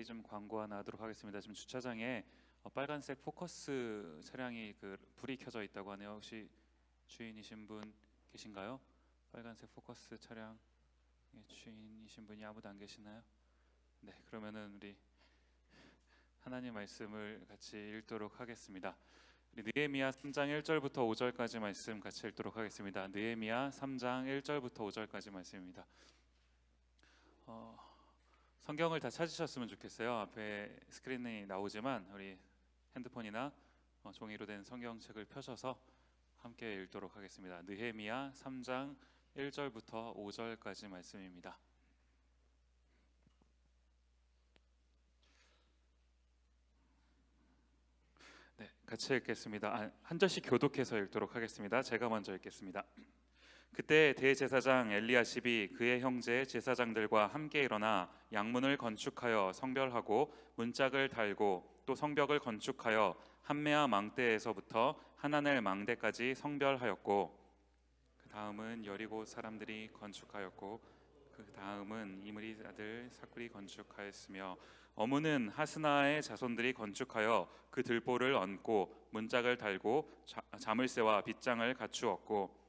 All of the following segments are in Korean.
좀 광고 하나 하도록 하겠습니다. 지금 주차장에 빨간색 포커스 차량이 불이 켜져 있다고 하네요. 혹시 주인이신 분 계신가요? 빨간색 포커스 차량 주인이신 분이 아무도 안 계시나요? 네, 그러면은 우리 하나님 말씀을 같이 읽도록 하겠습니다. 우리 느헤미야 3장 1절부터 5절까지 말씀 같이 읽도록 하겠습니다. 느헤미야 3장 1절부터 5절까지 말씀입니다. 성경을 다 찾으셨으면 좋겠어요. 앞에 스크린이 나오지만 우리 핸드폰이나 종이로 된 성경책을 펴셔서 함께 읽도록 하겠습니다. 느헤미야 3장 1절부터 5절까지 말씀입니다. 네, 같이 읽겠습니다. 한 절씩 교독해서 읽도록 하겠습니다. 제가 먼저 읽겠습니다. 그때 대제사장 엘리야십이 그의 형제 제사장들과 함께 일어나 양문을 건축하여 성별하고 문짝을 달고 또 성벽을 건축하여 한메아 망대에서부터 하나넬 망대까지 성별하였고 그 다음은 여리고 사람들이 건축하였고 그 다음은 이므리 아들 삭굴이 건축하였으며 어무는 하스나의 자손들이 건축하여 그 들보를 얹고 문짝을 달고 자물쇠와 빗장을 갖추었고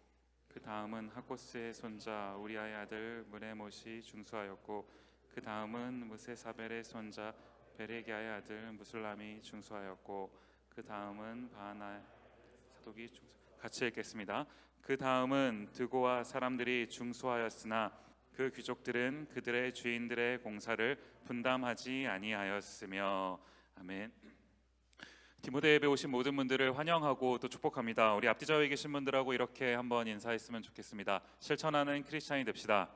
그 다음은 하코스의 손자 우리아의 아들 무레못이 중수하였고 그 다음은 무세사벨의 손자 베레기아의 아들 무술람이 중수하였고 그 다음은 바하나 사독이 같이 읽겠습니다. 그 다음은 드고와 사람들이 중수하였으나 그 귀족들은 그들의 주인들의 공사를 분담하지 아니하였으며. 아멘. 디모데 예배 오신 모든 분들을 환영하고 또 축복합니다. 우리 앞뒤 좌우에 계신 분들하고 이렇게 한번 인사했으면 좋겠습니다. 실천하는 크리스찬이 됩시다.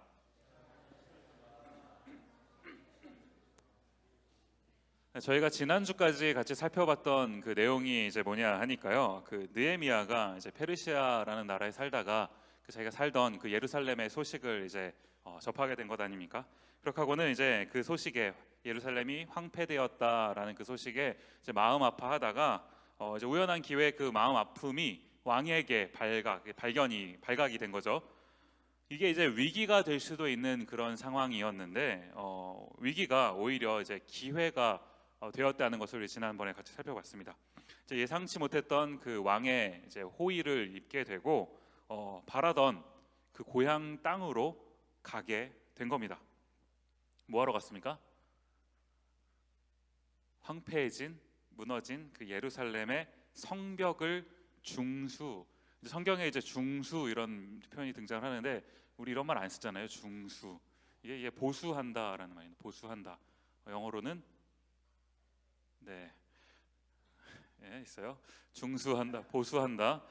저희가 지난주까지 같이 살펴봤던 그 내용이 이제 뭐냐 하니까요, 그 느헤미야가 이제 페르시아라는 나라에 살다가 자기가 살던 그 예루살렘의 소식을 이제 접하게 된 것 아닙니까? 그렇게 하고는 이제 그 소식에 예루살렘이 황폐되었다라는 그 소식에 이제 마음 아파하다가 이제 우연한 기회에 그 마음 아픔이 왕에게 발각이 된 거죠. 이게 이제 위기가 될 수도 있는 그런 상황이었는데 위기가 오히려 이제 기회가 되었다는 것을 우리 지난번에 같이 살펴봤습니다. 이제 예상치 못했던 그 왕의 이제 호의를 입게 되고 바라던 그 고향 땅으로 가게 된 겁니다. 뭐하러 갔습니까? 황폐해진, 무너진 그 예루살렘의 성벽을 중수. 성경에 이제 중수 이런 표현이 등장을 하는데 우리 이런 말 안 쓰잖아요. 중수. 이게 보수한다라는 말입니다. 보수한다. 영어로는 네, 있어요. 중수한다, 보수한다.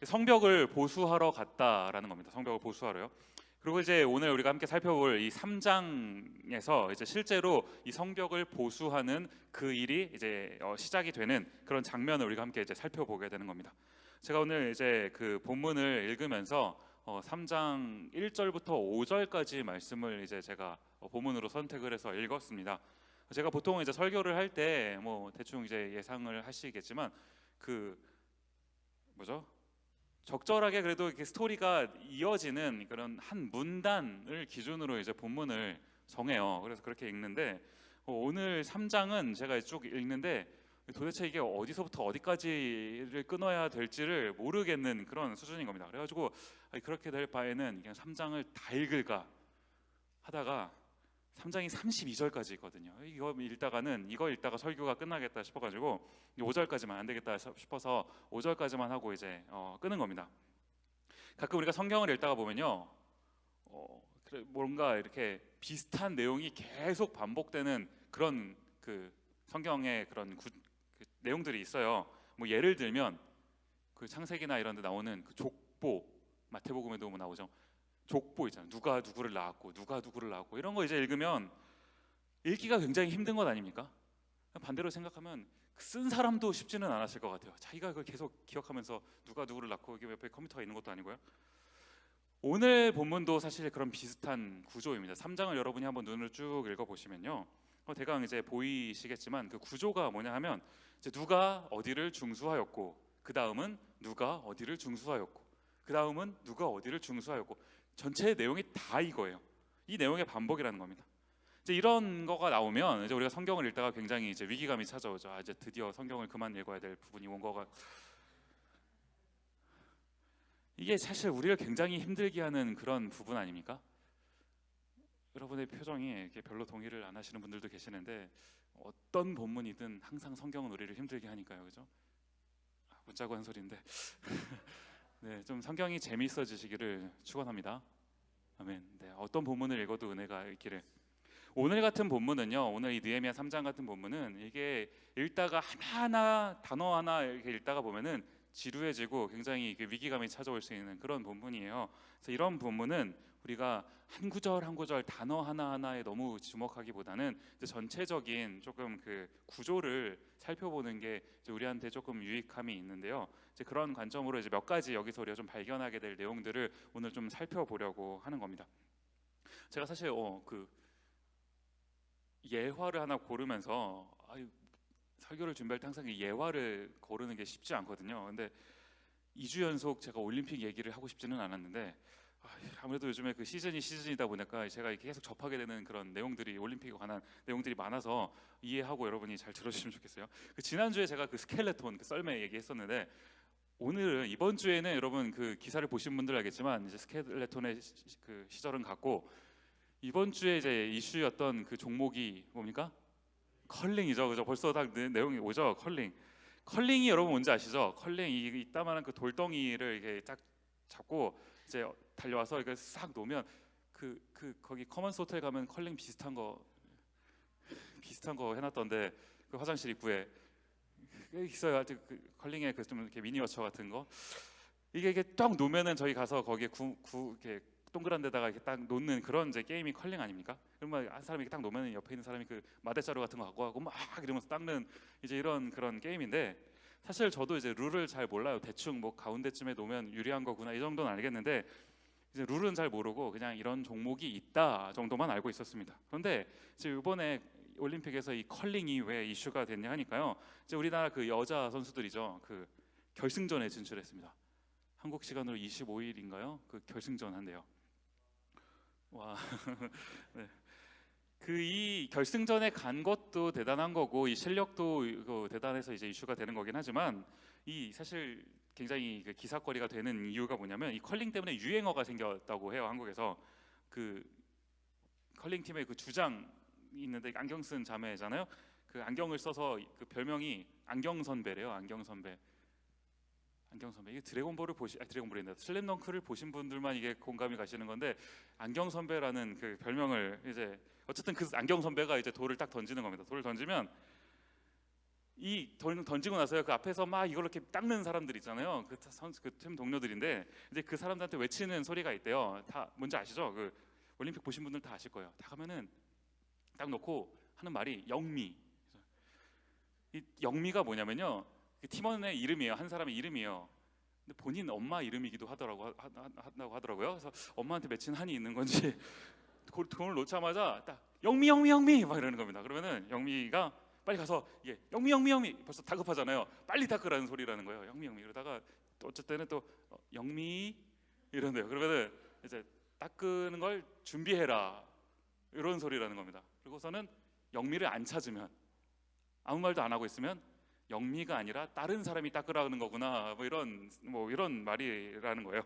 성벽을 보수하러 갔다라는 겁니다. 성벽을 보수하러요. 그리고 이제 오늘 우리가 함께 살펴볼 이 3장에서 이제 실제로 이 성벽을 보수하는 그 일이 이제 시작이 되는 그런 장면을 우리가 함께 이제 살펴보게 되는 겁니다. 제가 오늘 이제 그 본문을 읽으면서 3장 1절부터 5절까지 말씀을 이제 제가 본문으로 선택을 해서 읽었습니다. 제가 보통 이제 설교를 할 때 뭐 대충 이제 예상을 하시겠지만 그 뭐죠? 적절하게 그래도 이렇게 스토리가 이어지는 그런 한 문단을 기준으로 이제 본문을 정해요. 그래서 그렇게 읽는데 오늘 3장은 제가 쭉 읽는데 도대체 이게 어디서부터 어디까지를 끊어야 될지를 모르겠는 그런 수준인 겁니다. 그래가지고 그렇게 될 바에는 그냥 3장을 다 읽을까 하다가 3장이 32절까지 있거든요. 이거 읽다가 설교가 끝나겠다 싶어가지고 5절까지만 안 되겠다 싶어서 5절까지만 하고 이제 끄는 겁니다. 가끔 우리가 성경을 읽다가 보면요, 뭔가 이렇게 비슷한 내용이 계속 반복되는 그런 그 성경의 그런 그 내용들이 있어요. 뭐 예를 들면 그 창세기나 이런 데 나오는 그 족보, 마태복음에도 뭐 나오죠. 족보 있잖아요. 누가 누구를 낳았고 이런 거 이제 읽으면 읽기가 굉장히 힘든 것 아닙니까? 반대로 생각하면 쓴 사람도 쉽지는 않았을 것 같아요. 자기가 그걸 계속 기억하면서 누가 누구를 낳고 이게 옆에 컴퓨터가 있는 것도 아니고요. 오늘 본문도 사실 그런 비슷한 구조입니다. 3장을 여러분이 한번 눈을 쭉 읽어보시면요, 대강 이제 보이시겠지만 그 구조가 뭐냐 하면 이제 누가 어디를 중수하였고 그 다음은 누가 어디를 중수하였고 그 다음은 누가 어디를 중수하였고 전체 내용이 다 이거예요. 이 내용의 반복이라는 겁니다. 이제 이런 거가 나오면 이제 우리가 성경을 읽다가 굉장히 이제 위기감이 찾아오죠. 아, 이제 드디어 성경을 그만 읽어야 될 부분이 온 거가. 이게 사실 우리를 굉장히 힘들게 하는 그런 부분 아닙니까? 여러분의 표정이 이렇게 별로 동의를 안 하시는 분들도 계시는데 어떤 본문이든 항상 성경은 우리를 힘들게 하니까요, 그죠? 묻자고 한 소리인데 네, 좀 성경이 재미있어지시기를 축원합니다. 아멘. 네, 어떤 본문을 읽어도 은혜가 있기를. 오늘 같은 본문은요, 오늘 이 느헤미야 3장 같은 본문은 이게 읽다가 하나하나 단어 하나 이렇게 읽다가 보면은 지루해지고 굉장히 위기감이 찾아올 수 있는 그런 본문이에요. 그래서 이런 본문은 우리가 한 구절 한 구절 단어 하나 하나에 너무 주목하기보다는 이제 전체적인 조금 그 구조를 살펴보는 게 이제 우리한테 조금 유익함이 있는데요. 이제 그런 관점으로 이제 몇 가지 여기서 우리가 좀 발견하게 될 내용들을 오늘 좀 살펴보려고 하는 겁니다. 제가 사실 그 예화를 하나 고르면서 설교를 준비할 때 항상 예화를 고르는 게 쉽지 않거든요. 근데 2주 연속 제가 올림픽 얘기를 하고 싶지는 않았는데 아무래도 요즘에 그 시즌이다 보니까 제가 이렇게 계속 접하게 되는 그런 내용들이 올림픽에 관한 내용들이 많아서 이해하고 여러분이 잘 들어주시면 좋겠어요. 그 지난주에 제가 그 스켈레톤 그 썰매 얘기했었는데 오늘은 이번 주에는 여러분 그 기사를 보신 분들 알겠지만 이제 스켈레톤의 그 시절은 갔고 이번 주에 이제 이슈였던 그 종목이 뭡니까? 컬링이죠. 그죠? 벌써 딱 내용이 오죠. 컬링이 여러분 뭔지 아시죠? 컬링 이따만한 그 돌덩이를 이렇게 딱 잡고 이제 달려와서 이렇게 싹 놓으면 거기 커먼스 호텔 가면 컬링 비슷한 거 해놨던데 그 화장실 입구에 있어요. 아직 그 컬링의 그 좀 이렇게 미니어처 같은 거 이게 딱 놓으면은 저희 가서 거기에 이렇게 동그란 데다가 이렇게 딱 놓는 그런 이제 게임이 컬링 아닙니까? 그러면 한 사람이 딱 놓으면 옆에 있는 사람이 그 마대자루 같은 거 갖고 가고 막 이러면서 닦는 이제 이런 그런 게임인데 사실 저도 이제 룰을 잘 몰라요. 대충 뭐 가운데쯤에 놓으면 유리한 거구나 이 정도는 알겠는데 이제 룰은 잘 모르고 그냥 이런 종목이 있다 정도만 알고 있었습니다. 그런데 이제 이번에 올림픽에서 이 컬링이 왜 이슈가 됐냐 하니까요. 이제 우리나라 그 여자 선수들이죠. 그 결승전에 진출했습니다. 한국 시간으로 25일인가요? 그 결승전 한대요. 와, 네. 그 이 결승전에 간 것도 대단한 거고 이 실력도 대단해서 이제 이슈가 되는 거긴 하지만 이 사실 굉장히 그 기사거리가 되는 이유가 뭐냐면 이 컬링 때문에 유행어가 생겼다고 해요. 한국에서 그 컬링 팀의 그 주장 있는데 안경 쓴 자매잖아요. 그 안경을 써서 그 별명이 안경 선배래요. 안경 선배. 이게 드래곤볼을 드래곤볼인데 슬램덩크를 보신 분들만 이게 공감이 가시는 건데 안경 선배라는 그 별명을 이제 어쨌든 그 안경 선배가 이제 돌을 딱 던지는 겁니다. 돌을 던지면 이 돌 던지고 나서요 그 앞에서 막 이걸 이렇게 닦는 사람들 있잖아요. 그 팀 동료들인데 이제 그 사람들한테 외치는 소리가 있대요. 다 뭔지 아시죠? 그 올림픽 보신 분들 다 아실 거예요. 다 가면은 딱 놓고 하는 말이 영미. 이 영미가 뭐냐면요. 그 팀원의 이름이에요. 한 사람의 이름이에요. 근데 본인 엄마 이름이기도 한다고 하더라고요. 그래서 엄마한테 맺힌 한이 있는 건지 돈을 놓자마자 딱 영미 막 이러는 겁니다. 그러면은 영미가 빨리 가서 이게 영미 벌써 다급하잖아요. 빨리 닦으라는 소리라는 거예요. 영미 이러다가 또 어쩔 때는 또 영미 이런데요. 그러면은 이제 닦는 걸 준비해라 이런 소리라는 겁니다. 그리고서는 영미를 안 찾으면 아무 말도 안 하고 있으면 영미가 아니라 다른 사람이 닦으라는 거구나 뭐 이런 말이라는 거예요.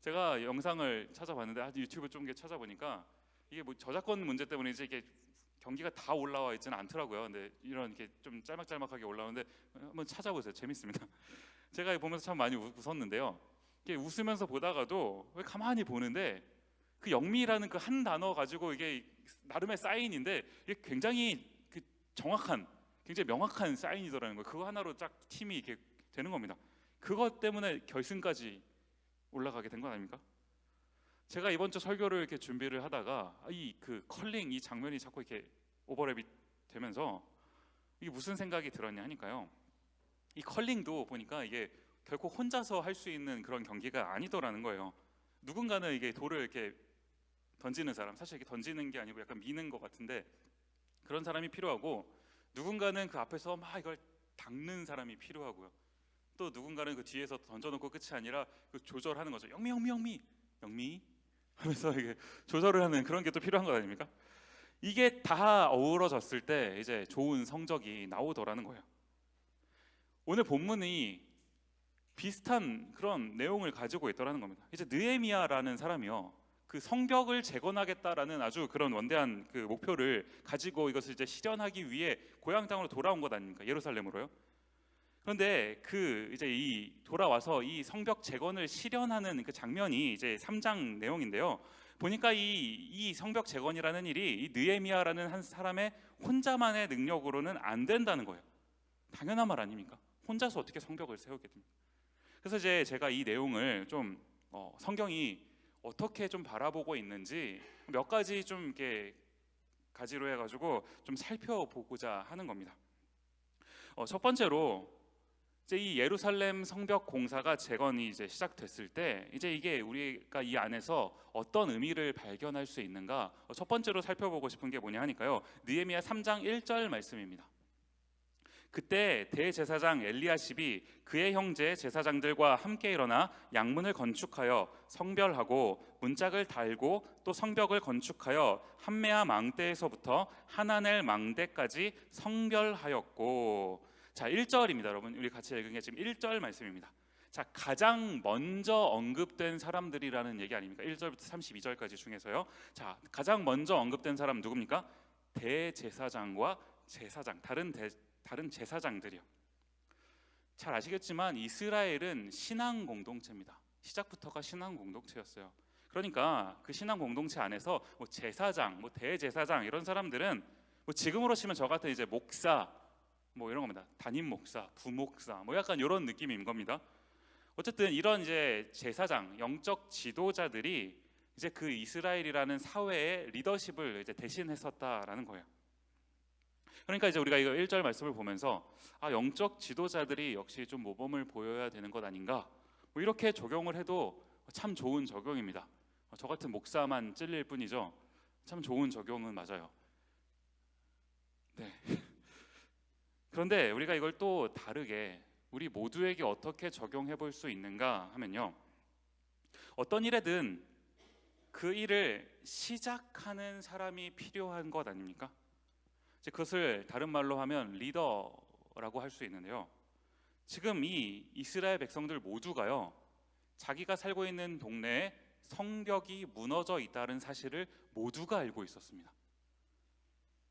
제가 영상을 찾아봤는데 유튜브 좀 찾아보니까 이게 뭐 저작권 문제 때문에 이제 이게 경기가 다 올라와 있지는 않더라고요. 근데 이런 게 좀 짤막짤막하게 올라오는데 한번 찾아보세요. 재밌습니다. 제가 보면서 참 많이 웃었는데요. 이게 웃으면서 보다가도 왜 가만히 보는데 그 영미라는 그 한 단어 가지고 이게 나름의 사인인데 이게 굉장히 그 정확한 굉장히 명확한 사인이더라는 거예요. 그거 하나로 딱 팀이 이렇게 되는 겁니다. 그것 때문에 결승까지 올라가게 된 건 아닙니까? 제가 이번 주 설교를 이렇게 준비를 하다가 이 그 컬링 이 장면이 자꾸 이렇게 오버랩이 되면서 이게 무슨 생각이 들었냐 하니까요. 이 컬링도 보니까 이게 결코 혼자서 할 수 있는 그런 경기가 아니더라는 거예요. 누군가는 이게 돌을 이렇게 던지는 사람, 사실 이렇게 던지는 게 아니고 약간 미는 것 같은데 그런 사람이 필요하고 누군가는 그 앞에서 막 이걸 닦는 사람이 필요하고요. 또 누군가는 그 뒤에서 던져놓고 끝이 아니라 그 조절하는 거죠. 영미 하면서 이게 조절을 하는 그런 게 또 필요한 거 아닙니까? 이게 다 어우러졌을 때 이제 좋은 성적이 나오더라는 거예요. 오늘 본문이 비슷한 그런 내용을 가지고 있더라는 겁니다. 이제 느헤미야라는 사람이요, 그 성벽을 재건하겠다라는 아주 그런 원대한 그 목표를 가지고 이것을 이제 실현하기 위해 고향 땅으로 돌아온 것 아닙니까? 예루살렘으로요. 그런데 그 이제 이 돌아와서 이 성벽 재건을 실현하는 그 장면이 이제 3장 내용인데요. 보니까 이 성벽 재건이라는 일이 이 느헤미야라는 한 사람의 혼자만의 능력으로는 안 된다는 거예요. 당연한 말 아닙니까? 혼자서 어떻게 성벽을 세우게 됩니까? 그래서 이제 제가 이 내용을 좀 성경이 어떻게 좀 바라보고 있는지 몇 가지 좀 이렇게 가지로 해가지고 좀 살펴보고자 하는 겁니다. 첫 번째로 이제 이 예루살렘 성벽 공사가 재건이 이제 시작됐을 때 이제 이게 우리가 이 안에서 어떤 의미를 발견할 수 있는가, 첫 번째로 살펴보고 싶은 게 뭐냐 하니까요, 느헤미야 3장 1절 말씀입니다. 그때 대제사장 엘리야십이 그의 형제 제사장들과 함께 일어나 양문을 건축하여 성별하고 문짝을 달고 또 성벽을 건축하여 한메아 망대에서부터 하나넬 망대까지 성별하였고. 자, 1절입니다. 여러분, 우리 같이 읽은 게 지금 1절 말씀입니다. 자, 가장 먼저 언급된 사람들이라는 얘기 아닙니까? 1절부터 32절까지 중에서요. 자, 가장 먼저 언급된 사람 누굽니까? 대제사장과 제사장, 다른 제사장들이요. 잘 아시겠지만 이스라엘은 신앙 공동체입니다. 시작부터가 신앙 공동체였어요. 그러니까 그 신앙 공동체 안에서 뭐 제사장, 뭐 대제사장 이런 사람들은 뭐 지금으로 치면 저 같은 이제 목사 뭐 이런 겁니다. 담임 목사, 부목사 뭐 약간 이런 느낌인 겁니다. 어쨌든 이런 이제 제사장, 영적 지도자들이 이제 그 이스라엘이라는 사회의 리더십을 이제 대신했었다라는 거예요. 그러니까 이제 우리가 이거 1절 말씀을 보면서 영적 지도자들이 역시 좀 모범을 보여야 되는 것 아닌가, 뭐 이렇게 적용을 해도 참 좋은 적용입니다. 저 같은 목사만 찔릴 뿐이죠. 참 좋은 적용은 맞아요. 네. 그런데 우리가 이걸 또 다르게 우리 모두에게 어떻게 적용해 볼 수 있는가 하면요, 어떤 일에든 그 일을 시작하는 사람이 필요한 것 아닙니까? 그것을 다른 말로 하면 리더라고 할 수 있는데요, 지금 이 이스라엘 백성들 모두가요, 자기가 살고 있는 동네에 성벽이 무너져 있다는 사실을 모두가 알고 있었습니다.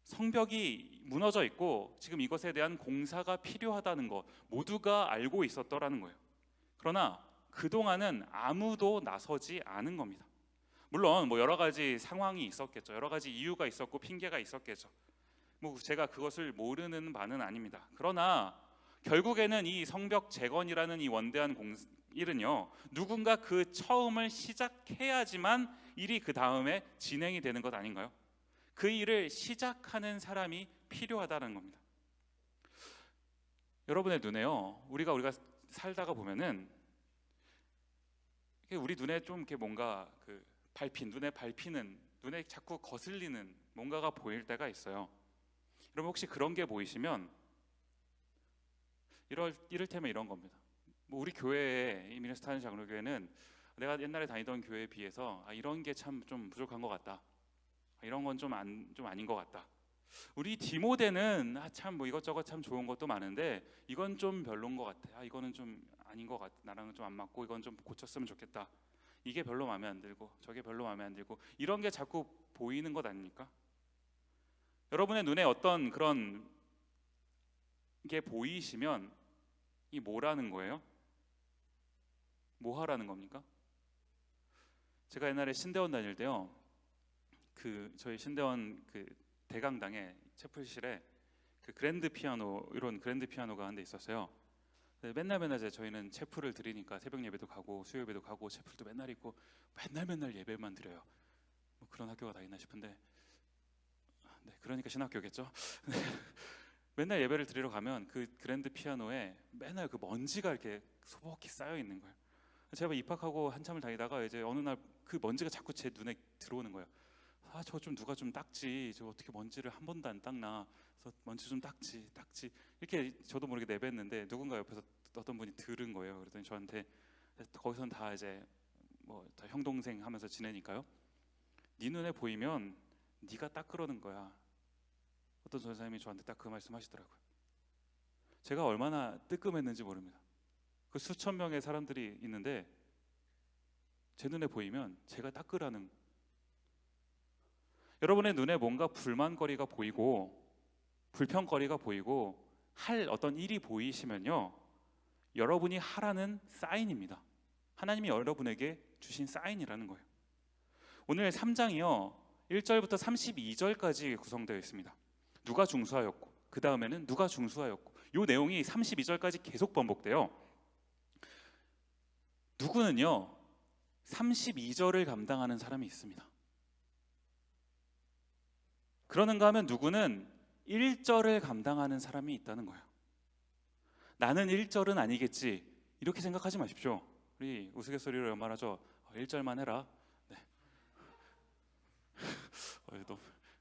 성벽이 무너져 있고 지금 이것에 대한 공사가 필요하다는 것 모두가 알고 있었더라는 거예요. 그러나 그동안은 아무도 나서지 않은 겁니다. 물론 뭐 여러 가지 상황이 있었겠죠. 여러 가지 이유가 있었고 핑계가 있었겠죠. 뭐 제가 그것을 모르는 바는 아닙니다. 그러나 결국에는 이 성벽 재건이라는 이 원대한 일은요, 누군가 그 처음을 시작해야지만 일이 그 다음에 진행이 되는 것 아닌가요? 그 일을 시작하는 사람이 필요하다는 겁니다. 여러분의 눈에요, 우리가 살다가 보면은 우리 눈에 좀 이렇게 뭔가 그 눈에 밟히는, 눈에 자꾸 거슬리는 뭔가가 보일 때가 있어요. 여러분 혹시 그런 게 보이시면 이를테면 이런 겁니다. 뭐 우리 교회에, 이 미네소타 장로교회는 내가 옛날에 다니던 교회에 비해서 이런 게 참 좀 부족한 것 같다, 이런 건 좀 아닌 것 같다. 우리 디모데는 참 뭐 이것저것 참 좋은 것도 많은데 이건 좀 별로인 것 같아. 이거는 좀 아닌 것 같아. 나랑은 좀 안 맞고 이건 좀 고쳤으면 좋겠다. 이게 별로 마음에 안 들고 저게 별로 마음에 안 들고 이런 게 자꾸 보이는 것 아닙니까? 여러분의 눈에 어떤 그런 게 보이시면 이 뭐라는 거예요? 뭐 하라는 겁니까? 제가 옛날에 신대원 다닐 때요, 저희 신대원 그 대강당에 채플실에 그 그랜드 피아노, 이런 그랜드 피아노가 한 대 있었어요. 맨날 저희는 채플을 드리니까 새벽 예배도 가고 수요 예배도 가고 채플도 맨날 있고 맨날 예배만 드려요. 뭐 그런 학교가 다 있나 싶은데, 네, 그러니까 신학교겠죠. 맨날 예배를 드리러 가면 그 그랜드 피아노에 맨날 그 먼지가 이렇게 소복히 쌓여 있는 거예요. 제가 입학하고 한참을 다니다가 이제 어느 날 그 먼지가 자꾸 제 눈에 들어오는 거예요. 저거 좀 누가 좀 닦지, 저 어떻게 먼지를 한 번도 안 닦나, 그래서 먼지 좀 닦지 이렇게 저도 모르게 내뱉는데 누군가 옆에서 어떤 분이 들은 거예요. 그랬더니 저한테, 거기서는 다 이제 뭐 다 형 동생 하면서 지내니까요, 네 눈에 보이면 네가 딱 그러는 거야. 어떤 전사님이 저한테 딱 그 말씀하시더라고요. 제가 얼마나 뜨끔했는지 모릅니다. 그 수천 명의 사람들이 있는데 제 눈에 보이면 제가 딱 그러는, 여러분의 눈에 뭔가 불만거리가 보이고 불평거리가 보이고 할 어떤 일이 보이시면요, 여러분이 하라는 사인입니다. 하나님이 여러분에게 주신 사인이라는 거예요. 오늘 3장이요 1절부터 32절까지 구성되어 있습니다. 누가 중수하였고 그 다음에는 누가 중수하였고, 이 내용이 32절까지 계속 반복돼요. 누구는요 32절을 감당하는 사람이 있습니다. 그러는가 하면 누구는 1절을 감당하는 사람이 있다는 거예요. 나는 1절은 아니겠지 이렇게 생각하지 마십시오. 우리 우스갯소리로 연말하죠. 1절만 해라. 네.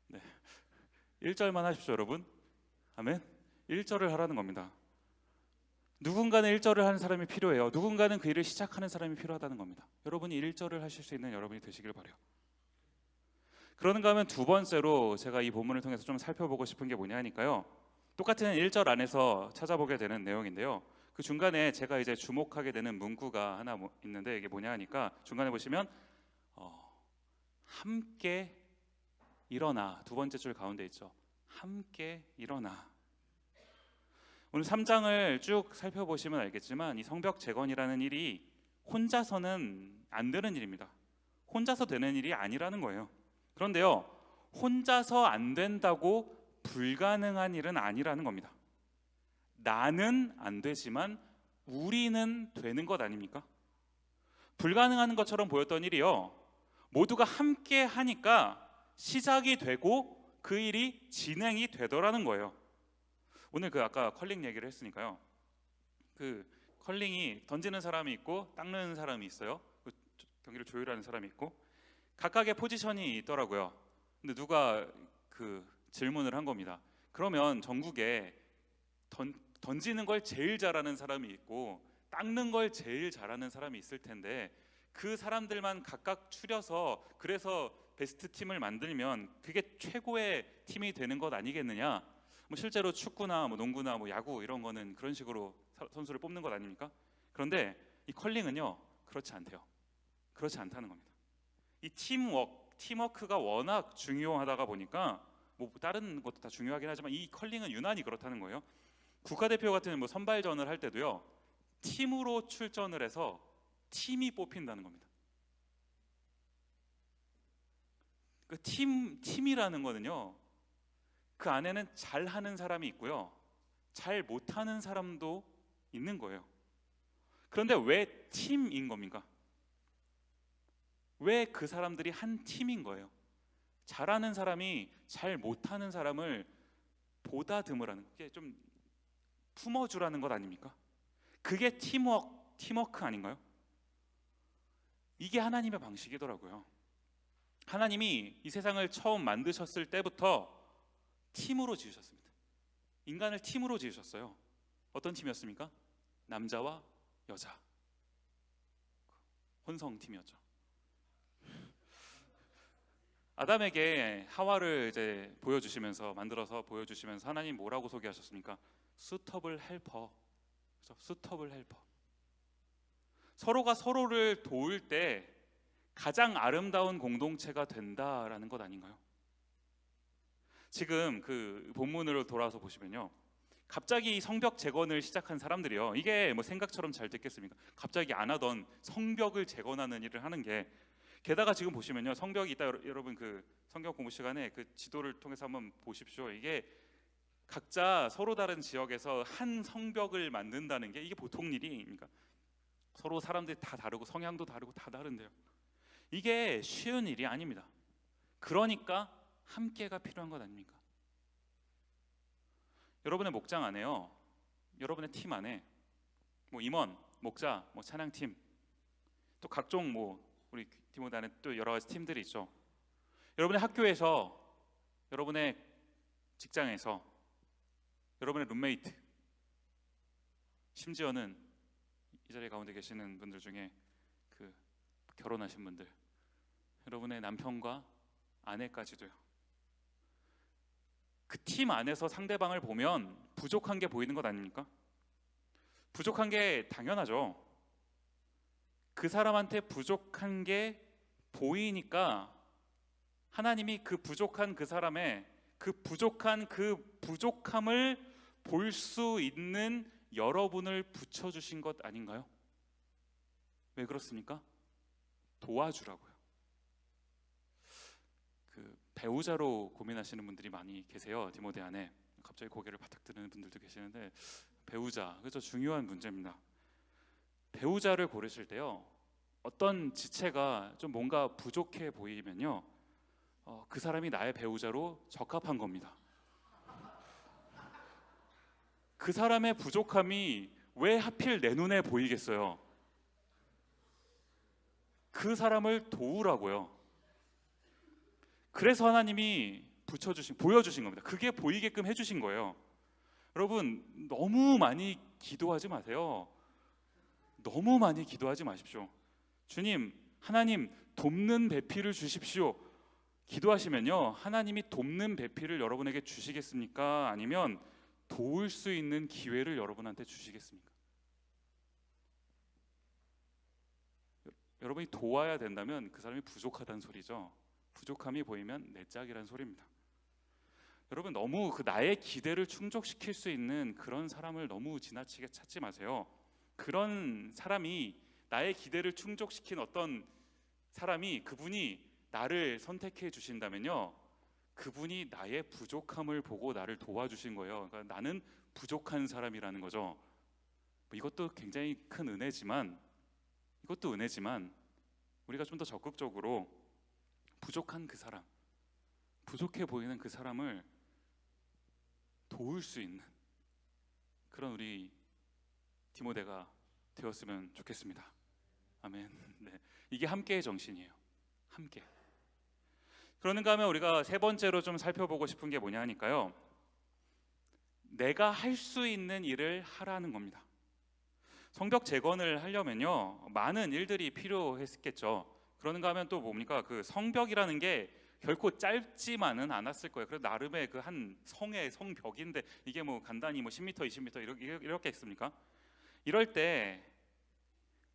네. 1절만 하십시오 여러분. 아멘. 1절을 하라는 겁니다. 누군가는 1절을 하는 사람이 필요해요. 누군가는 그 일을 시작하는 사람이 필요하다는 겁니다. 여러분이 1절을 하실 수 있는 여러분이 되시길 바라요. 그러는가 하면 두 번째로 제가 이 본문을 통해서 좀 살펴보고 싶은 게 뭐냐 하니까요, 똑같은 1절 안에서 찾아보게 되는 내용인데요, 그 중간에 제가 이제 주목하게 되는 문구가 하나 있는데, 이게 뭐냐 하니까 중간에 보시면 함께 일어나, 두 번째 줄 가운데 있죠. 함께 일어나. 오늘 3장을 쭉 살펴보시면 알겠지만 이 성벽 재건이라는 일이 혼자서는 안 되는 일입니다. 혼자서 되는 일이 아니라는 거예요. 그런데요, 혼자서 안 된다고 불가능한 일은 아니라는 겁니다. 나는 안 되지만 우리는 되는 것 아닙니까? 불가능한 것처럼 보였던 일이요, 모두가 함께 하니까 시작이 되고 그 일이 진행이 되더라는 거예요. 오늘 그 아까 컬링 얘기를 했으니까요, 그 컬링이 던지는 사람이 있고 닦는 사람이 있어요. 그 경기를 조율하는 사람이 있고 각각의 포지션이 있더라고요. 근데 누가 그 질문을 한 겁니다. 그러면 전국에 던지는 걸 제일 잘하는 사람이 있고 닦는 걸 제일 잘하는 사람이 있을 텐데 그 사람들만 각각 추려서 그래서 베스트 팀을 만들면 그게 최고의 팀이 되는 것 아니겠느냐? 뭐 실제로 축구나 뭐 농구나 뭐 야구 이런 거는 그런 식으로 선수를 뽑는 것 아닙니까? 그런데 이 컬링은요 그렇지 않대요. 그렇지 않다는 겁니다. 이 팀워크가 워낙 중요하다가 보니까 뭐 다른 것도 다 중요하긴 하지만 이 컬링은 유난히 그렇다는 거예요. 국가대표 같은 뭐 선발전을 할 때도요, 팀으로 출전을 해서 팀이 뽑힌다는 겁니다. 그 팀이라는 거는요, 그 안에는 잘하는 사람이 있고요, 잘 못하는 사람도 있는 거예요. 그런데 왜 팀인 겁니까? 왜 그 사람들이 한 팀인 거예요? 잘하는 사람이 잘 못하는 사람을 보다듬으라는, 게 좀 품어주라는 것 아닙니까? 그게 팀워크 아닌가요? 이게 하나님의 방식이더라고요. 하나님이 이 세상을 처음 만드셨을 때부터 팀으로 지으셨습니다. 인간을 팀으로 지으셨어요. 어떤 팀이었습니까? 남자와 여자, 혼성팀이었죠. 아담에게 하와를 이제 만들어서 보여주시면서 하나님 뭐라고 소개하셨습니까? 수터블 헬퍼. 그렇죠? 수터블 헬퍼. 서로가 서로를 도울 때 가장 아름다운 공동체가 된다라는 것 아닌가요? 지금 그 본문으로 돌아와서 보시면요, 갑자기 성벽 재건을 시작한 사람들이요, 이게 뭐 생각처럼 잘 됐겠습니까? 갑자기 안 하던 성벽을 재건하는 일을 하는 게, 게다가 지금 보시면요, 성벽이 있다. 여러분 그 성경 공부 시간에 그 지도를 통해서 한번 보십시오. 이게 각자 서로 다른 지역에서 한 성벽을 만든다는 게 이게 보통 일입니까? 서로 사람들이 다 다르고 성향도 다르고 다 다른데요, 이게 쉬운 일이 아닙니다. 그러니까 함께가 필요한 것 아닙니까? 여러분의 목장 안에요, 여러분의 팀 안에 뭐 임원, 목자, 뭐 찬양팀, 또 각종 뭐 우리 디모데 안에 또 여러 가지 팀들이 있죠. 여러분의 학교에서, 여러분의 직장에서, 여러분의 룸메이트, 심지어는 이 자리 가운데 계시는 분들 중에 그 결혼하신 분들, 여러분의 남편과 아내까지도요. 그 팀 안에서 상대방을 보면 부족한 게 보이는 것 아닙니까? 부족한 게 당연하죠. 그 사람한테 부족한 게 보이니까 하나님이 그 부족한 그 사람의 그 부족한 그 부족함을 볼 수 있는 여러분을 붙여주신 것 아닌가요? 왜 그렇습니까? 도와주라고요. 그 배우자로 고민하시는 분들이 많이 계세요. 디모데 안에 갑자기 고개를 바닥 드는 분들도 계시는데, 배우자, 그죠? 중요한 문제입니다. 배우자를 고르실 때요, 어떤 지체가 좀 뭔가 부족해 보이면요, 그 사람이 나의 배우자로 적합한 겁니다. 그 사람의 부족함이 왜 하필 내 눈에 보이겠어요? 그 사람을 도우라고요. 그래서 하나님이 보여주신 겁니다. 그게 보이게끔 해주신 거예요. 여러분, 너무 많이 기도하지 마세요. 너무 많이 기도하지 마십시오. 주님, 하나님 돕는 배필을 주십시오. 기도하시면요, 하나님이 돕는 배필을 여러분에게 주시겠습니까? 아니면 도울 수 있는 기회를 여러분한테 주시겠습니까? 여러분이 도와야 된다면 그 사람이 부족하다는 소리죠. 부족함이 보이면 내 짝이라는 소리입니다. 여러분, 너무 그 나의 기대를 충족시킬 수 있는 그런 사람을 너무 지나치게 찾지 마세요. 그런 사람이, 나의 기대를 충족시킨 어떤 사람이, 그분이 나를 선택해 주신다면요, 그분이 나의 부족함을 보고 나를 도와주신 거예요. 그러니까 나는 부족한 사람이라는 거죠. 이것도 굉장히 큰 은혜지만, 우리가 좀 더 적극적으로 부족한 그 사람, 부족해 보이는 그 사람을 도울 수 있는 그런 우리 디모데가 되었으면 좋겠습니다. 아멘. 네, 이게 함께의 정신이에요. 함께. 그러는가 하면 우리가 세 번째로 좀 살펴보고 싶은 게 뭐냐 하니까요, 내가 할 수 있는 일을 하라는 겁니다. 성벽 재건을 하려면요, 많은 일들이 필요했겠죠. 그러는가 하면 또 뭡니까? 그 성벽이라는 게 결코 짧지만은 않았을 거예요. 그래서 나름의 그 한 성의 성벽인데, 이게 뭐 간단히 뭐 10m, 20m 이렇게 있습니까? 이럴 때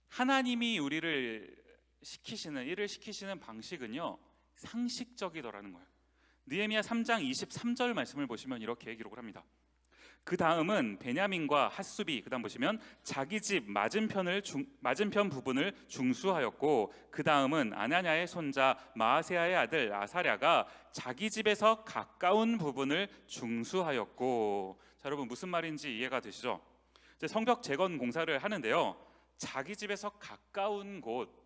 하나님이 우리를 일을 시키시는 방식은요, 상식적이더라는 거예요. 느헤미야 3장 23절 말씀을 보시면 이렇게 기록을 합니다. 그 다음은 베냐민과 핫수비, 그 다음 보시면 자기 집 맞은편 부분을 중수하였고, 그 다음은 아냐냐의 손자 마아세야의 아들 아사랴가 자기 집에서 가까운 부분을 중수하였고. 자, 여러분, 무슨 말인지 이해가 되시죠? 이제 성벽 재건 공사를 하는데요, 자기 집에서 가까운 곳,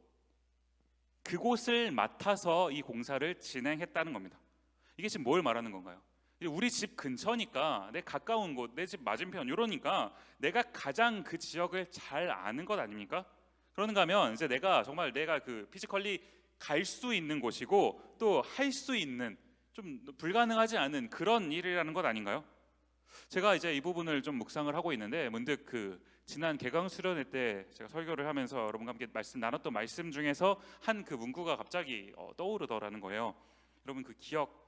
그곳을 맡아서 이 공사를 진행했다는 겁니다. 이게 지금 뭘 말하는 건가요? 우리 집 근처니까, 내 가까운 곳, 내 집 맞은편, 이러니까 내가 가장 그 지역을 잘 아는 것 아닙니까? 그런가 하면 이제 내가 그 피지컬리 갈 수 있는 곳이고, 또 할 수 있는, 좀 불가능하지 않은 그런 일이라는 것 아닌가요? 제가 이제 이 부분을 좀 묵상을 하고 있는데, 문득 그 지난 개강 수련회 때 제가 설교를 하면서 여러분과 함께 나눴던 말씀 중에서 한 그 문구가 갑자기 떠오르더라는 거예요. 여러분, 그 기억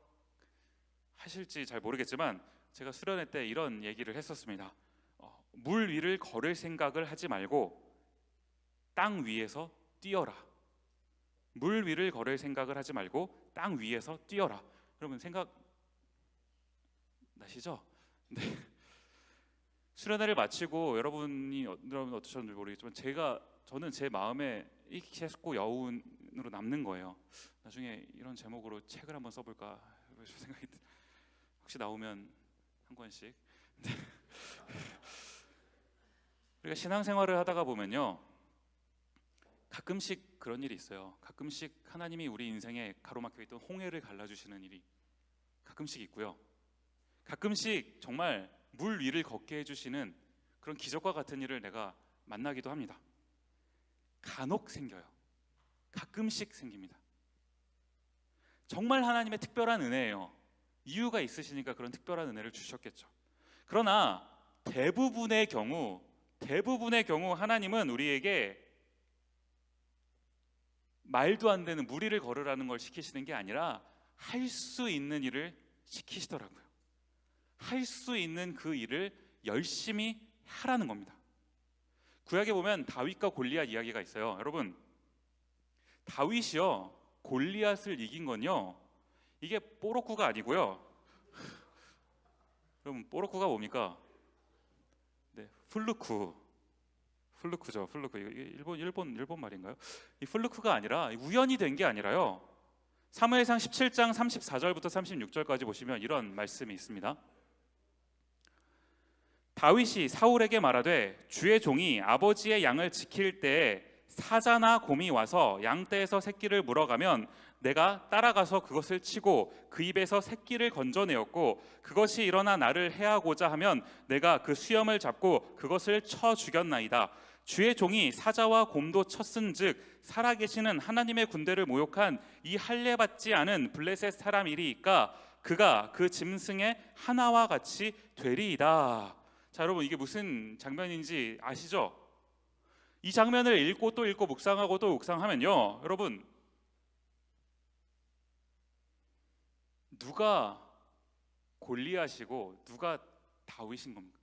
하실지 잘 모르겠지만, 제가 수련회 때 이런 얘기를 했었습니다. 물 위를 걸을 생각을 하지 말고 땅 위에서 뛰어라. 물 위를 걸을 생각을 하지 말고 땅 위에서 뛰어라. 여러분, 생각 나시죠? 네. 수련회를 마치고 여러분 어떠셨는지 모르겠지만, 저는 제 마음에 익혔고 여운으로 남는 거예요. 나중에 이런 제목으로 책을 한번 써볼까 생각이 혹시 나오면 한 권씩. 우리가 신앙생활을 하다가 보면요, 가끔씩 그런 일이 있어요. 가끔씩 하나님이 우리 인생에 가로막혀 있던 홍해를 갈라주시는 일이 가끔씩 있고요, 가끔씩 정말 물 위를 걷게 해주시는 그런 기적과 같은 일을 내가 만나기도 합니다. 간혹 생겨요. 가끔씩 생깁니다. 정말 하나님의 특별한 은혜예요. 이유가 있으시니까 그런 특별한 은혜를 주셨겠죠. 그러나 대부분의 경우 하나님은 우리에게 말도 안 되는 무리를 걸으라는 걸 시키시는 게 아니라 할 수 있는 일을 시키시더라고요. 할 수 있는 그 일을 열심히 하라는 겁니다. 구약에 보면 다윗과 골리앗 이야기가 있어요. 여러분, 다윗이요 골리앗을 이긴 건요 이게 뽀로쿠가 아니고요. 그럼 뽀로쿠가 뭡니까? 네, 플루크죠. 플루크. 이거 일본 말인가요? 이 플루크가 아니라 우연이 된 게 아니라요. 사무엘상 17장 34절부터 36절까지 보시면 이런 말씀이 있습니다. 다윗이 사울에게 말하되 주의 종이 아버지의 양을 지킬 때에 사자나 곰이 와서 양떼에서 새끼를 물어가면 내가 따라가서 그것을 치고 그 입에서 새끼를 건져내었고 그것이 일어나 나를 해하고자 하면 내가 그 수염을 잡고 그것을 쳐 죽였나이다. 주의 종이 사자와 곰도 쳤은즉 살아계시는 하나님의 군대를 모욕한 이 할례받지 않은 블레셋 사람이리이까 그가 그 짐승의 하나와 같이 되리이다. 자, 여러분, 이게 무슨 장면인지 아시죠? 이 장면을 읽고 또 읽고 묵상하고 또 묵상하면요, 여러분, 누가 골리앗이고 누가 다윗인 겁니까?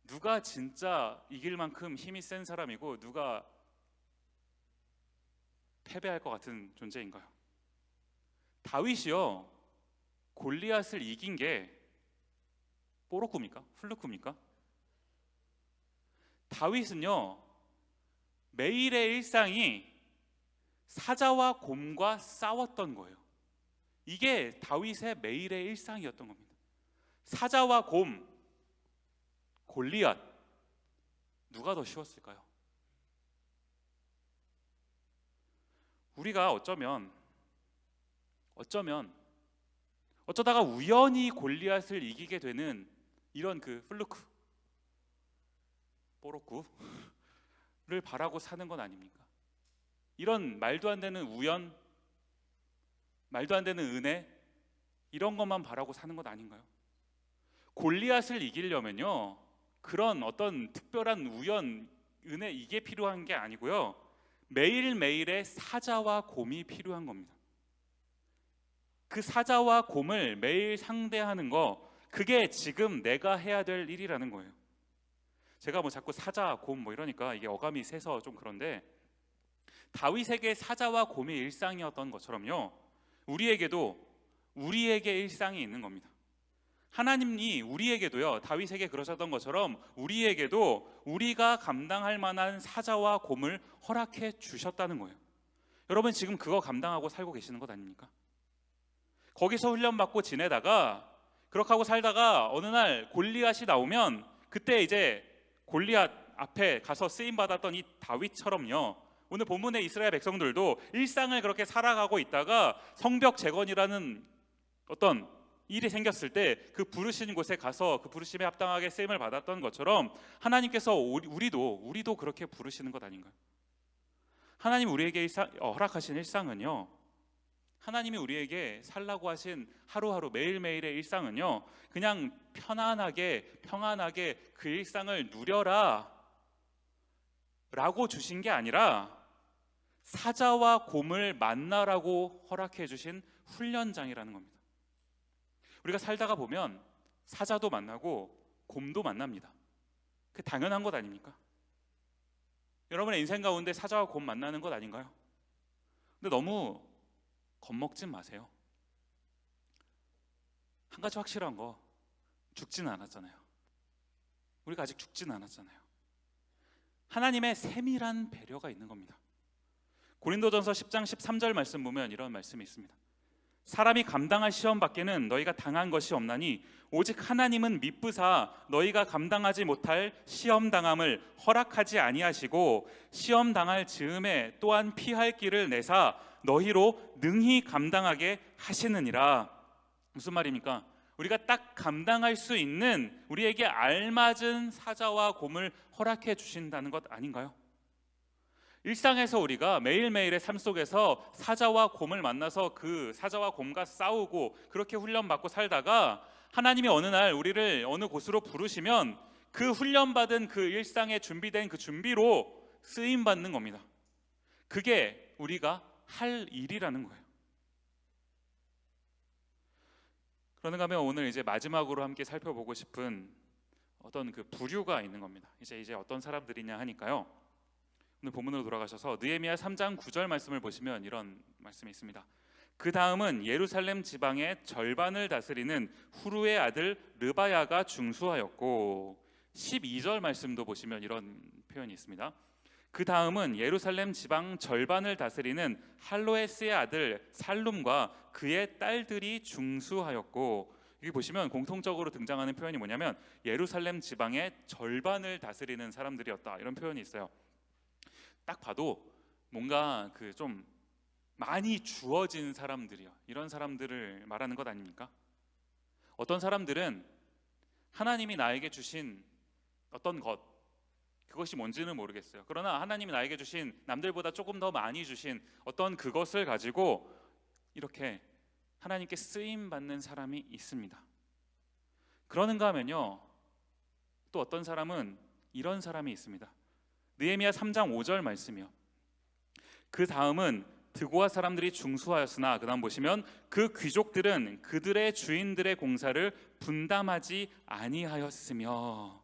누가 진짜 이길 만큼 힘이 센 사람이고 누가 패배할 것 같은 존재인가요? 다윗이요 골리앗을 이긴 게 뽀로쿠입니까? 플루크입니까? 다윗은요 매일의 일상이 사자와 곰과 싸웠던 거예요. 이게 다윗의 매일의 일상이었던 겁니다. 사자와 곰, 골리앗, 누가 더 쉬웠을까요? 우리가 어쩌다가 우연히 골리앗을 이기게 되는 이런 그 플루크, 뽀로쿠를 바라고 사는 건 아닙니까? 이런 말도 안 되는 우연, 말도 안 되는 은혜, 이런 것만 바라고 사는 것 아닌가요? 골리앗을 이기려면요 그런 어떤 특별한 우연, 은혜 이게 필요한 게 아니고요 매일매일의 사자와 곰이 필요한 겁니다. 그 사자와 곰을 매일 상대하는 거, 그게 지금 내가 해야 될 일이라는 거예요. 제가 뭐 자꾸 사자, 곰 뭐 이러니까 이게 어감이 세서 좀 그런데 다윗에게 사자와 곰이 일상이었던 것처럼요 우리에게 일상이 있는 겁니다. 하나님이 우리에게도요 다윗에게 그러셨던 것처럼 우리에게도 우리가 감당할 만한 사자와 곰을 허락해 주셨다는 거예요. 여러분 지금 그거 감당하고 살고 계시는 것 아닙니까? 거기서 훈련받고 지내다가 그렇게 하고 살다가 어느 날 골리앗이 나오면 그때 이제 골리앗 앞에 가서 쓰임 받았던 이 다윗처럼요 오늘 본문의 이스라엘 백성들도 일상을 그렇게 살아가고 있다가 성벽 재건이라는 어떤 일이 생겼을 때 그 부르신 곳에 가서 그 부르심에 합당하게 쓰임을 받았던 것처럼 하나님께서 우리도 그렇게 부르시는 것 아닌가요? 하나님 우리에게 허락하신 일상은요 하나님이 우리에게 살라고 하신 하루하루 매일매일의 일상은요 그냥 편안하게 평안하게 그 일상을 누려라 라고 주신 게 아니라 사자와 곰을 만나라고 허락해 주신 훈련장이라는 겁니다. 우리가 살다가 보면 사자도 만나고 곰도 만납니다. 그 당연한 것 아닙니까? 여러분의 인생 가운데 사자와 곰 만나는 것 아닌가요? 근데 너무 겁먹지 마세요. 한 가지 확실한 거, 죽지는 않았잖아요. 우리가 아직 죽지는 않았잖아요. 하나님의 세밀한 배려가 있는 겁니다. 고린도전서 10장 13절 말씀 보면 이런 말씀이 있습니다. 사람이 감당할 시험 밖에는 너희가 당한 것이 없나니 오직 하나님은 미쁘사 너희가 감당하지 못할 시험 당함을 허락하지 아니하시고 시험 당할 즈음에 또한 피할 길을 내사 너희로 능히 감당하게 하시느니라. 무슨 말입니까? 우리가 딱 감당할 수 있는 우리에게 알맞은 사자와 곰을 허락해 주신다는 것 아닌가요? 일상에서 우리가 매일매일의 삶 속에서 사자와 곰을 만나서 그 사자와 곰과 싸우고 그렇게 훈련받고 살다가 하나님이 어느 날 우리를 어느 곳으로 부르시면 그 훈련받은 그 일상에 준비된 그 준비로 쓰임받는 겁니다. 그게 우리가 할 일이라는 거예요. 그런가 하면 오늘 이제 마지막으로 함께 살펴보고 싶은 어떤 그 부류가 있는 겁니다. 이제 어떤 사람들이냐 하니까요. 오늘 본문으로 돌아가셔서 느헤미야 3장 9절 말씀을 보시면 이런 말씀이 있습니다. 그 다음은 예루살렘 지방의 절반을 다스리는 후루의 아들 르바야가 중수하였고, 12절 말씀도 보시면 이런 표현이 있습니다. 그 다음은 예루살렘 지방 절반을 다스리는 할로에스의 아들 살룸과 그의 딸들이 중수하였고, 여기 보시면 공통적으로 등장하는 표현이 뭐냐면 예루살렘 지방의 절반을 다스리는 사람들이었다, 이런 표현이 있어요. 딱 봐도 뭔가 그 좀 많이 주어진 사람들이요, 이런 사람들을 말하는 것 아닙니까? 어떤 사람들은 하나님이 나에게 주신 어떤 것, 그것이 뭔지는 모르겠어요. 그러나 하나님이 나에게 주신, 남들보다 조금 더 많이 주신 어떤 그것을 가지고 이렇게 하나님께 쓰임 받는 사람이 있습니다. 그러는가 하면요, 또 어떤 사람은 이런 사람이 있습니다. 느헤미야 3장 5절 말씀이요. 그 다음은 드고아 사람들이 중수하였으나, 그 다음 보시면 그 귀족들은 그들의 주인들의 공사를 분담하지 아니하였으며,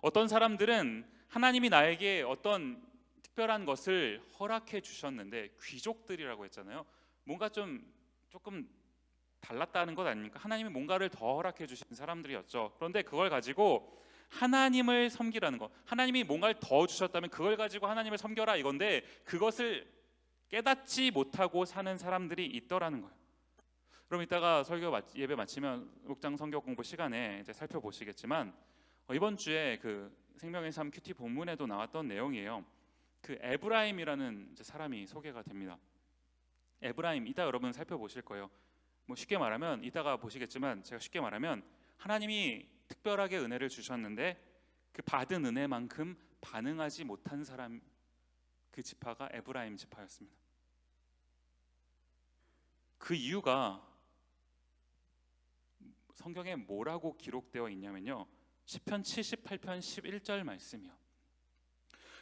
어떤 사람들은 하나님이 나에게 어떤 특별한 것을 허락해 주셨는데, 귀족들이라고 했잖아요. 뭔가 조금 달랐다는 것 아닙니까? 하나님이 뭔가를 더 허락해 주신 사람들이었죠. 그런데 그걸 가지고 하나님을 섬기라는 것, 하나님이 뭔가를 더 주셨다면 그걸 가지고 하나님을 섬겨라 이건데, 그것을 깨닫지 못하고 사는 사람들이 있더라는 거예요. 그럼 이따가 예배 마치면 목장 성경 공부 시간에 이제 살펴보시겠지만, 이번 주에 그 생명의 삶 큐티 본문에도 나왔던 내용이에요. 그 에브라임이라는 이제 사람이 소개가 됩니다. 에브라임, 이따 여러분 살펴보실 거예요. 뭐 쉽게 말하면, 이따가 보시겠지만 제가 쉽게 말하면, 하나님이 특별하게 은혜를 주셨는데 그 받은 은혜만큼 반응하지 못한 사람, 그 지파가 에브라임 지파였습니다. 그 이유가 성경에 뭐라고 기록되어 있냐면요, 시편 78편 11절 말씀이요.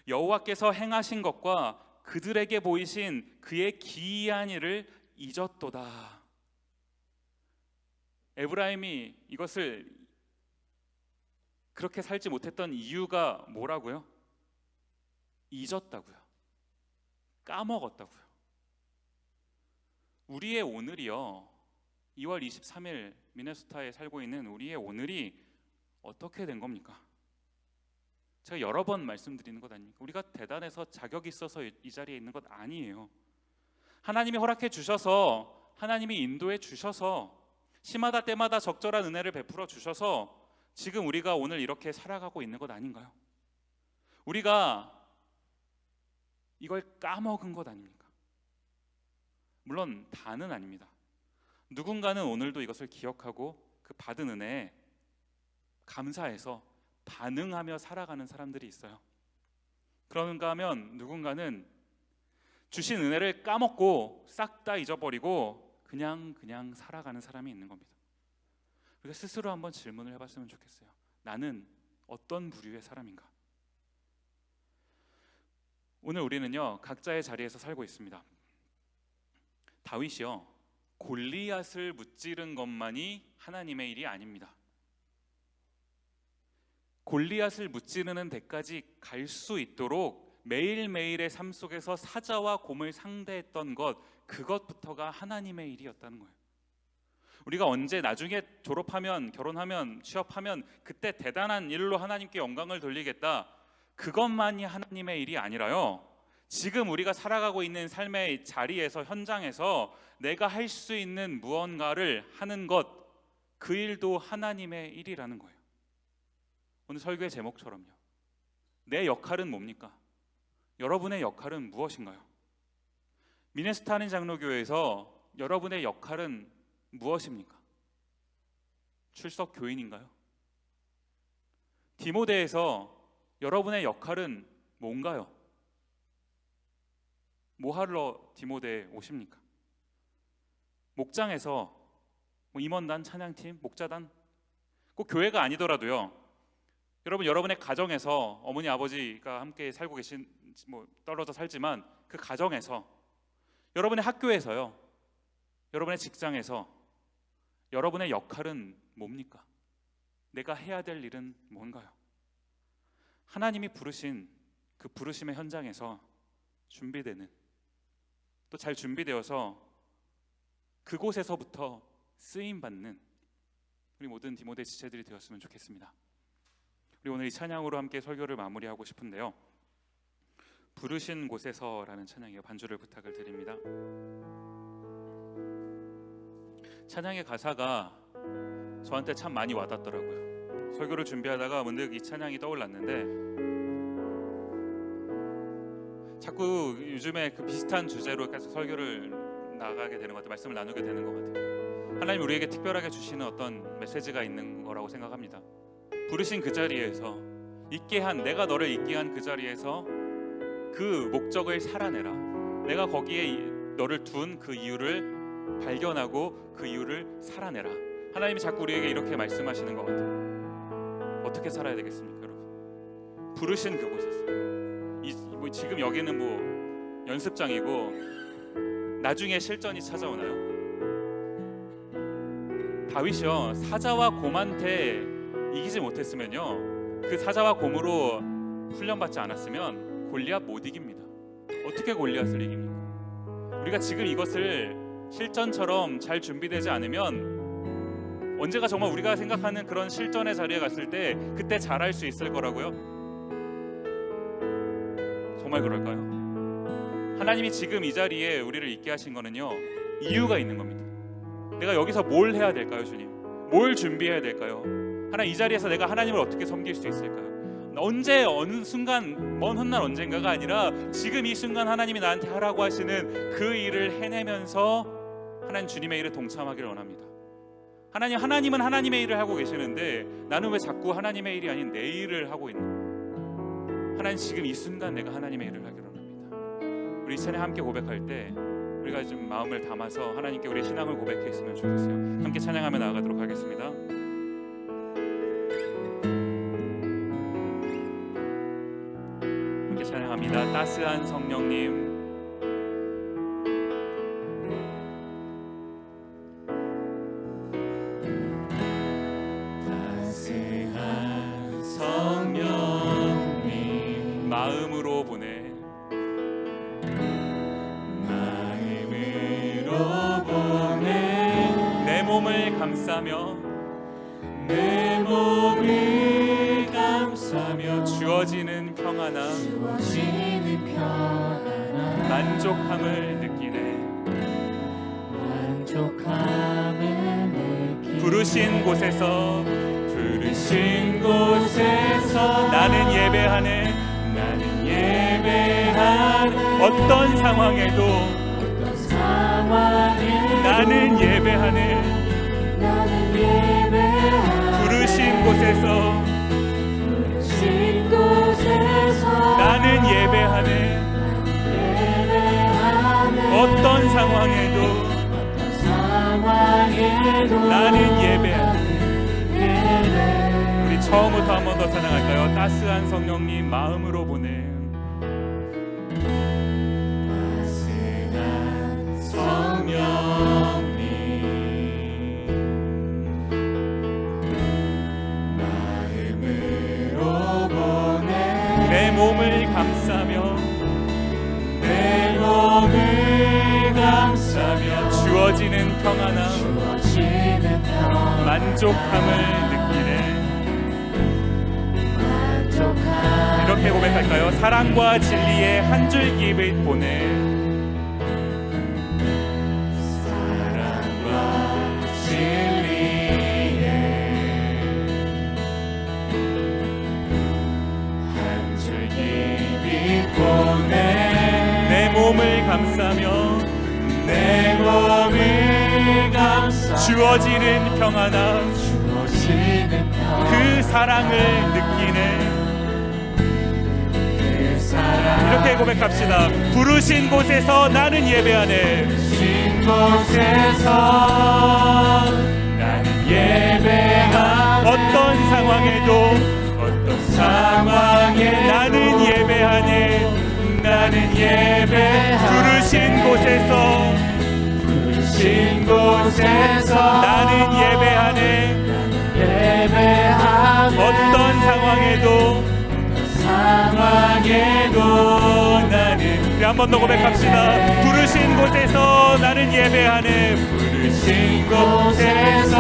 여호와께서 행하신 것과 그들에게 보이신 그의 기이한 일을 잊었도다. 에브라임이 이것을 그렇게 살지 못했던 이유가 뭐라고요? 잊었다고요. 까먹었다고요. 우리의 오늘이요, 2월 23일 미네소타에 살고 있는 우리의 오늘이 어떻게 된 겁니까? 제가 여러 번 말씀드리는 것 아닙니까? 우리가 대단해서 자격이 있어서 이 자리에 있는 것 아니에요. 하나님이 허락해 주셔서, 하나님이 인도해 주셔서, 시마다 때마다 적절한 은혜를 베풀어 주셔서 지금 우리가 오늘 이렇게 살아가고 있는 것 아닌가요? 우리가 이걸 까먹은 것 아닙니까? 물론 다는 아닙니다. 누군가는 오늘도 이것을 기억하고 그 받은 은혜에 감사해서 반응하며 살아가는 사람들이 있어요. 그런가 하면 누군가는 주신 은혜를 까먹고 싹 다 잊어버리고 그냥 살아가는 사람이 있는 겁니다. 우리가 스스로 한번 질문을 해봤으면 좋겠어요. 나는 어떤 부류의 사람인가? 오늘 우리는요, 각자의 자리에서 살고 있습니다. 다윗이요, 골리앗을 무찌른 것만이 하나님의 일이 아닙니다. 골리앗을 무찌르는 데까지 갈 수 있도록 매일매일의 삶 속에서 사자와 곰을 상대했던 것, 그것부터가 하나님의 일이었다는 거예요. 우리가 언제 나중에 졸업하면, 결혼하면, 취업하면 그때 대단한 일로 하나님께 영광을 돌리겠다, 그것만이 하나님의 일이 아니라요, 지금 우리가 살아가고 있는 삶의 자리에서, 현장에서 내가 할 수 있는 무언가를 하는 것, 그 일도 하나님의 일이라는 거예요. 오늘 설교의 제목처럼요, 내 역할은 뭡니까? 여러분의 역할은 무엇인가요? 미네소타 장로교회에서 여러분의 역할은 무엇입니까? 출석 교인인가요? 디모데에서 여러분의 역할은 뭔가요? 뭐 하러 디모데에 오십니까? 목장에서 임원단, 찬양팀, 목자단, 꼭 교회가 아니더라도요, 여러분, 여러분의 가정에서 어머니 아버지가 함께 살고 계신, 떨어져 살지만 그 가정에서, 여러분의 학교에서요, 여러분의 직장에서 여러분의 역할은 뭡니까? 내가 해야 될 일은 뭔가요? 하나님이 부르신 그 부르심의 현장에서 준비되는, 또 잘 준비되어서 그곳에서부터 쓰임받는 우리 모든 디모데 지체들이 되었으면 좋겠습니다. 우리 오늘 이 찬양으로 함께 설교를 마무리하고 싶은데요, 부르신 곳에서라는 찬양이에요. 반주를 부탁을 드립니다. 찬양의 가사가 저한테 참 많이 와닿더라고요. 설교를 준비하다가 문득 이 찬양이 떠올랐는데, 자꾸 요즘에 그 비슷한 주제로 계속 설교를 나가게 되는 것 같아요. 말씀을 나누게 되는 것 같아요. 하나님 우리에게 특별하게 주시는 어떤 메시지가 있는 거라고 생각합니다. 부르신 그 자리에서 내가 너를 있게 한 그 자리에서 그 목적을 살아내라. 내가 거기에 너를 둔 그 이유를 발견하고 그 이유를 살아내라. 하나님이 자꾸 우리에게 이렇게 말씀하시는 것 같아요. 어떻게 살아야 되겠습니까, 여러분? 부르신 그곳에서. 지금 여기는 연습장이고 나중에 실전이 찾아오나요? 다윗이요, 사자와 곰한테 이기지 못했으면요, 그 사자와 곰으로 훈련받지 않았으면 골리앗 못 이깁니다. 어떻게 골리앗을 이깁니까? 우리가 지금 이것을 실전처럼 잘 준비되지 않으면 언제가 정말 우리가 생각하는 그런 실전의 자리에 갔을 때 그때 잘할 수 있을 거라고요? 정말 그럴까요? 하나님이 지금 이 자리에 우리를 있게 하신 거는요, 이유가 있는 겁니다. 내가 여기서 뭘 해야 될까요, 주님? 뭘 준비해야 될까요? 하나님, 이 자리에서 내가 하나님을 어떻게 섬길 수 있을까요? 언제, 어느 순간, 먼 훗날 언젠가가 아니라 지금 이 순간 하나님이 나한테 하라고 하시는 그 일을 해내면서 하나님 주님의 일에 동참하기를 원합니다. 하나님은 하나님의 일을 하고 계시는데 나는 왜 자꾸 하나님의 일이 아닌 내 일을 하고 있는? 하나님, 지금 이 순간 내가 하나님의 일을 하기를 원합니다. 우리 이 찬양 함께 고백할 때 우리가 좀 마음을 담아서 하나님께 우리의 신앙을 고백했으면 좋겠어요. 함께 찬양하며 나아가도록 하겠습니다. 함께 찬양합니다. 따스한 성령님, 마음으로 보내, 내 몸을 감싸며 주어지는 평안함, 만족함을 느끼네. 부르신 곳에서 나는 예배하네. 어떤 상황에도 나는 예배하네. 부르신 곳에서 나는 예배하네. 어떤 상황에도 나는 예배하네. 우리 처음부터 한 번 더 찬양할까요? 따스한 성령님, 마음으로 보내. 내 몸을 감싸며 주어지는 평안함, 만족함을 느끼네. 이렇게 고백할까요? 사랑과 진리의 한 줄기빛 보내. 내 몸을 감싸며 주어지는 평안함, 그 사랑을 느끼네. 이렇게 고백합시다. 부르신 곳에서 나는 예배하네. 어떤 상황에도 나는 예배하네. 부르신 곳에서 곳에서 나는 예배하네. 어떤 상황에도 나는, 우리 한 번 더 고백합시다. 부르신 곳에서 나는 예배하네. 부르신 곳에서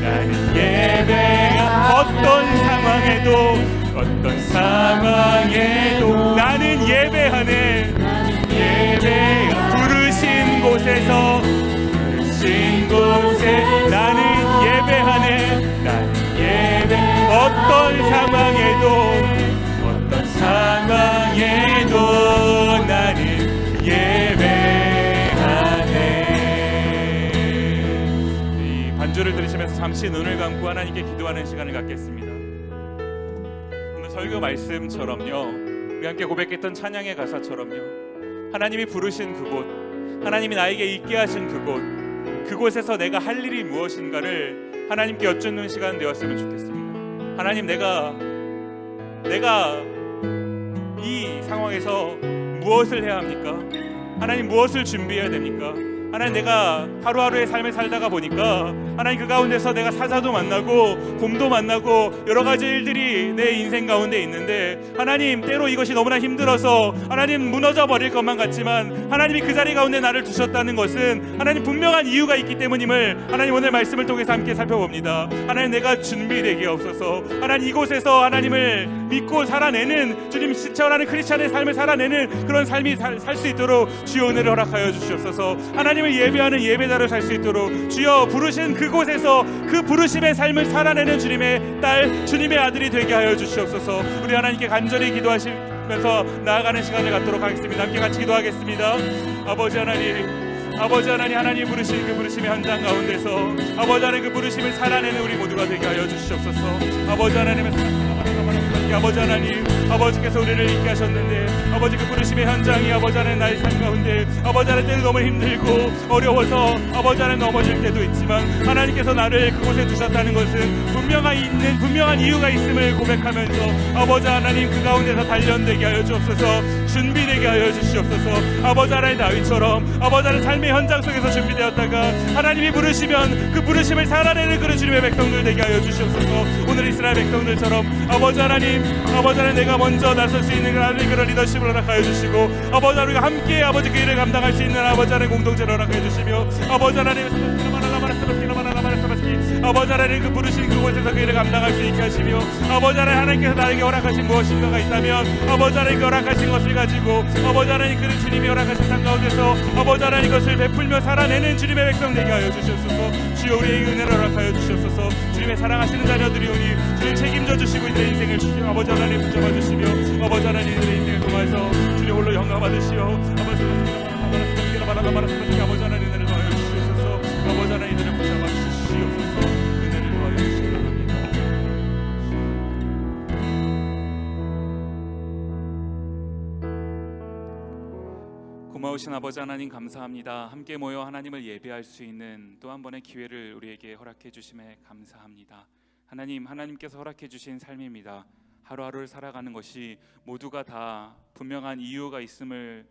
나는 예배하네. 어떤 상황에도 나는 예배하네. 부르신 곳에서 나는 예배하네. 나는 어떤 상황에도 나는 예배하네. 이 반주를 들으시면서 잠시 눈을 감고 하나님께 기도하는 시간을 갖겠습니다. 오늘 설교 말씀처럼요, 우리 함께 고백했던 찬양의 가사처럼요, 하나님이 부르신 그곳, 하나님이 나에게 있게 하신 그곳에서 내가 할 일이 무엇인가를 하나님께 여쭙는 시간 되었으면 좋겠습니다. 하나님, 내가 이 상황에서 무엇을 해야 합니까? 하나님, 무엇을 준비해야 됩니까? 하나님, 내가 하루하루의 삶을 살다가 보니까 하나님, 그 가운데서 내가 사자도 만나고 곰도 만나고 여러 가지 일들이 내 인생 가운데 있는데, 하나님, 때로 이것이 너무나 힘들어서 하나님 무너져 버릴 것만 같지만 하나님이 그 자리 가운데 나를 두셨다는 것은 하나님 분명한 이유가 있기 때문임을 하나님 오늘 말씀을 통해서 함께 살펴봅니다. 하나님, 내가 준비되게 없어서 하나님 이곳에서 하나님을 믿고 살아내는, 주님 실천하는 크리스찬의 삶을 살아내는 그런 삶이 살 수 있도록 주여 은혜를 허락하여 주시옵소서. 하나님을 예배하는 예배자로 살 수 있도록 주여 부르신 그곳에서 그 부르심의 삶을 살아내는 주님의 딸, 주님의 아들이 되게 하여 주시옵소서. 우리 하나님께 간절히 기도하시면서 나아가는 시간을 갖도록 하겠습니다. 함께 같이 기도하겠습니다. 아버지 하나님, 하나님 부르신 그 부르심의 현장 가운데서 아버지 하나님 그 부르심을 살아내는 우리 모두가 되게 하여 주시옵소서. 아버지 하나님의 아버지 하나님, 아버지께서 우리를 있게 하셨는데 아버지 그 부르심의 현장이 아버지 하나님 나의 삶 가운데 아버지 하나님 때는 너무 힘들고 어려워서 아버지 하나님 넘어질 때도 있지만 하나님께서 나를 그곳에 두셨다는 것은 분명한 이유가 있음을 고백하면서 아버지 하나님 그 가운데서 단련되게 하여 주옵소서. 준비되게 하여 주시옵소서. 아버지 하나님 다윗처럼 아버지 하나님 삶의 현장 속에서 준비되었다가 하나님이 부르시면 그 부르심을 살아내는 그런 주님의 백성들 되게 하여 주시옵소서. 오늘 이스라엘 백성들처럼 아버지 하나님 내가 먼저 나설 수 있는 그런 리더십을 허락하여 주시고 아버지 하나님과 함께 아버지 그 일을 감당할 수 있는 아버지 하나님 공동체를 허락하여 주시며 아버지 하나님 아버지 하나님 그 부르신 그곳에서 그 일을 감당할 수 있게 하시며 아버지 하나님께서 나에게 허락하신 무엇인가가 있다면 아버지 하나님 그 허락하신 것을 가지고 아버지 하나님 그 주님이 허락하신 삶 가운데서 아버지 하나님 것을 베풀며 살아내는 주님의 백성 되게 하여 주시옵소서. 주여 우리에게 은혜를 허락하여 주시옵소서. 주님의 사랑하시는 자녀들이 오니 주님 책임져 주시고 이들의 인생을 주시며 아버지 하나님 붙잡아 주시며 아버지 하나님 이들의 인생을 통해서 주님 홀로 영광 받으시오. 아버지 하나님 은혜를 더하여 주시옵소서. 아버지 하나님 이들을 붙잡아 주시옵소서. 은혜를 더하여 주시옵소서. 고마우신 아버지 하나님 감사합니다. 함께 모여 하나님을 예배할 수 있는 또 한 번의 기회를 우리에게 허락해 주심에 감사합니다. 하나님께서 허락해 주신 삶입니다. 하루하루를 살아가는 것이 모두가 다 분명한 이유가 있음을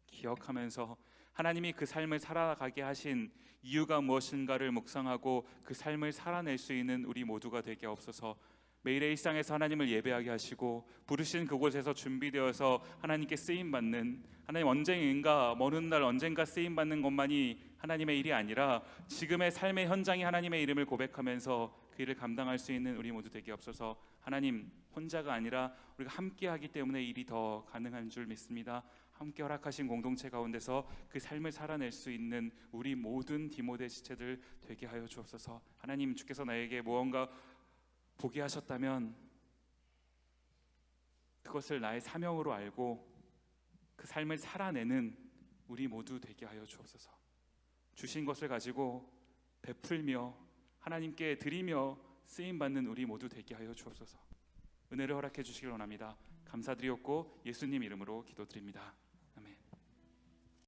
기억하면서 하나님이 그 삶을 살아가게 하신 이유가 무엇인가를 묵상하고 그 삶을 살아낼 수 있는 우리 모두가 되게 없어서 매일의 일상에서 하나님을 예배하게 하시고 부르신 그곳에서 준비되어서 하나님께 쓰임받는, 하나님 언젠가 먼 날 언젠가 쓰임받는 것만이 하나님의 일이 아니라 지금의 삶의 현장이 하나님의 이름을 고백하면서 그 일을 감당할 수 있는 우리 모두 되게 없어서 하나님 혼자가 아니라 우리가 함께 하기 때문에 일이 더 가능한 줄 믿습니다. 함께 허락하신 공동체 가운데서 그 삶을 살아낼 수 있는 우리 모든 디모데 지체들 되게 하여 주옵소서. 하나님, 주께서 나에게 무언가 보게 하셨다면 그것을 나의 사명으로 알고 그 삶을 살아내는 우리 모두 되게 하여 주옵소서. 주신 것을 가지고 베풀며 하나님께 드리며 쓰임받는 우리 모두 되게 하여 주옵소서. 은혜를 허락해 주시길 원합니다. 감사드리옵고 예수님 이름으로 기도드립니다.